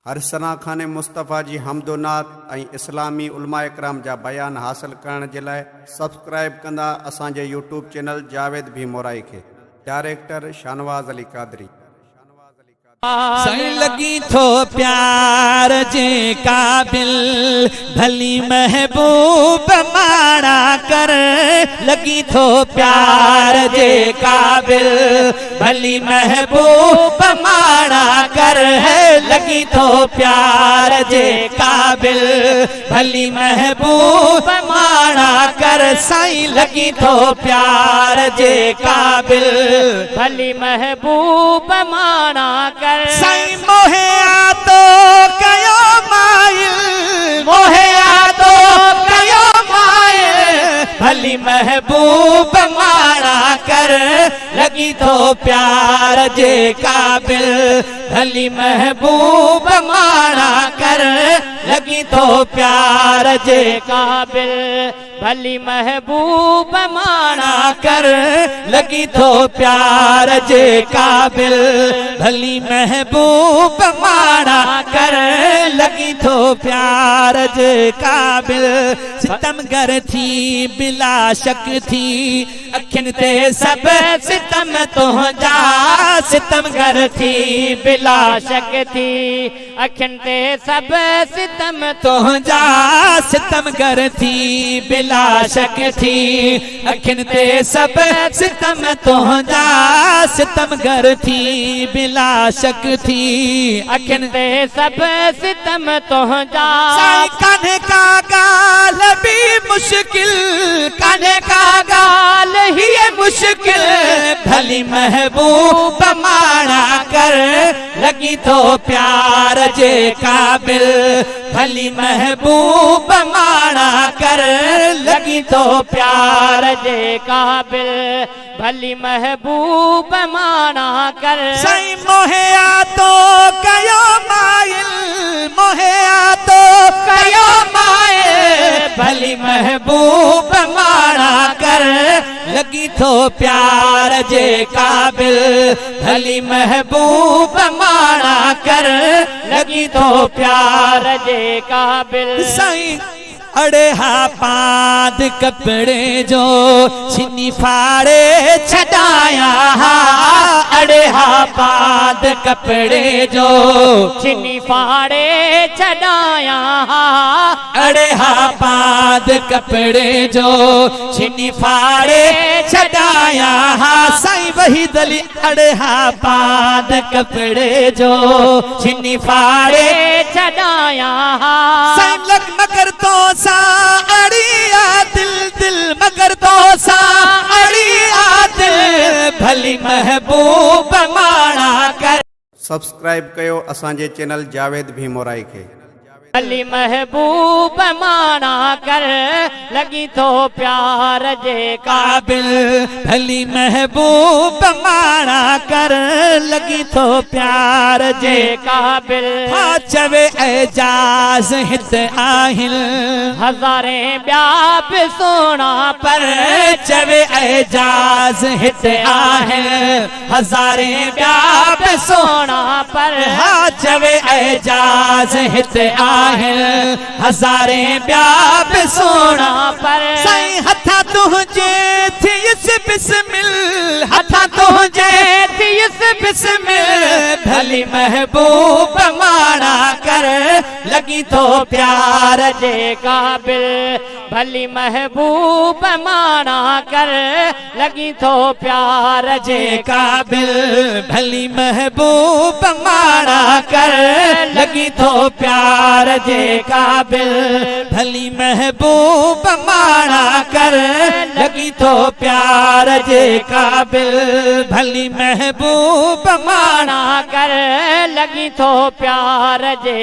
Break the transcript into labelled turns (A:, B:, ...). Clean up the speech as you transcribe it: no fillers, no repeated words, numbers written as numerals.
A: हर सना खाने मुस्तफ़ा जी हमदोनात ऐं इस्लामी उलमा इकराम जा बयान हासिल करण जे लाइ सब्सक्राइब कंदा असांजे यूट्यूब चैनल जावेद भी मोराई खे। डायरेक्टर शानवाज़ अली कादरी।
B: सही लगी थो प्यार जे काबिल भली महबूब माड़ा कर लगी थो प्यार जे काबिल भली महबूब माड़ा कर है लगी थो प्यार जे काबिल भली महबूब माड़ा कर साईं लगी थो प्यार जे काबिल
C: भली महबूब माड़ा कर
B: साईं मोहे आतो कयो माइल मोहे आतो कयो माइल भली महबूब माड़ा कर लगी थो प्यार जे काबिल भली महबूब माड़ा कर लगी थो प्यार जे
C: काबिल भली महबूब माड़ा
B: कर लगी थो प्यार जे काबिल भली महबूब माड़ा कर लगी थो प्यार जे काबिल सितमगर थी बिला शक थी अखिन ते सब सितम तुंहिंजा सितमगर थी
C: बिला शक थी अखिन ते सब सितम
B: तुंहिंजा सितमगर थी बिला शक थी अखिन ते सब सितम तुंहिंजा सितमगर थी बिला शक थी
C: अखिन ते सब सितम तुंहिंजा
B: कान्हे का गाल भी मुश्किल कान्हे का गाल ही मुश्किल भली महबूब माड़ा कर लगी थो प्यार जे काबिल भली महबूब माड़ा कर लगी थो प्यार
C: जे काबिल भली महबूब माड़ा कर
B: साईं मोहे आतो कयो माइल मोहे आतो कयो माइल भली महबूब माड़ा कर लगी थो प्यार जे काबिल भली महबूब माड़ा कर लगी थो प्यार
C: जे काबिल
B: साईं अड़े हा पाद कपड़े जो छिनी फाड़े छडाया अड़े हा पाद कपड़े जो
C: छिनी फाड़े छडाया
B: अड़े हा पाद कपड़े जो छिनी फाड़े छडाया साईं वही दली अड़े हा पाद कपड़े जो छिनी फाड़े
C: छडाया
B: साईं लग मगर तो सा अड़िया दिल दिल मगर तो सा अड़िया दिल भली महबूब माड़ा कर।
A: सब्सक्राइब कयो असांजे चैनल जावेद भी मोराई खे।
C: भली महबूब माड़ा कर लगी थो प्यार जे
B: काबिल भली महबूब माड़ा कर लगी थो प्यार जे
C: काबिल
B: हाँ चवे एजाज हित आहिल
C: हज़ारे ॿिया बि सोना
B: पर चवे एजाज हित आहिल हज़ारे ॿिया बि
C: सोना पर
B: हाँ चवे एजाज हित हज़ारे ॿिया बि सोना
C: पर
B: साईं हथा तुंहिंजे थियस बिस्मिल हथा तुंहिंजे थियस बिस्मिल भली महबूब माड़ा कर लगी थो प्यार
C: जे काबिल भली महबूब माड़ा कर लगी थो प्यार
B: जे काबिल भली महबूब माड़ा कर लगी थो प्यार जे काबिल भली महबूब माड़ा कर लगी थो प्यार जे काबिल भली महबूब माड़ा
C: कर लगी थो प्यार जे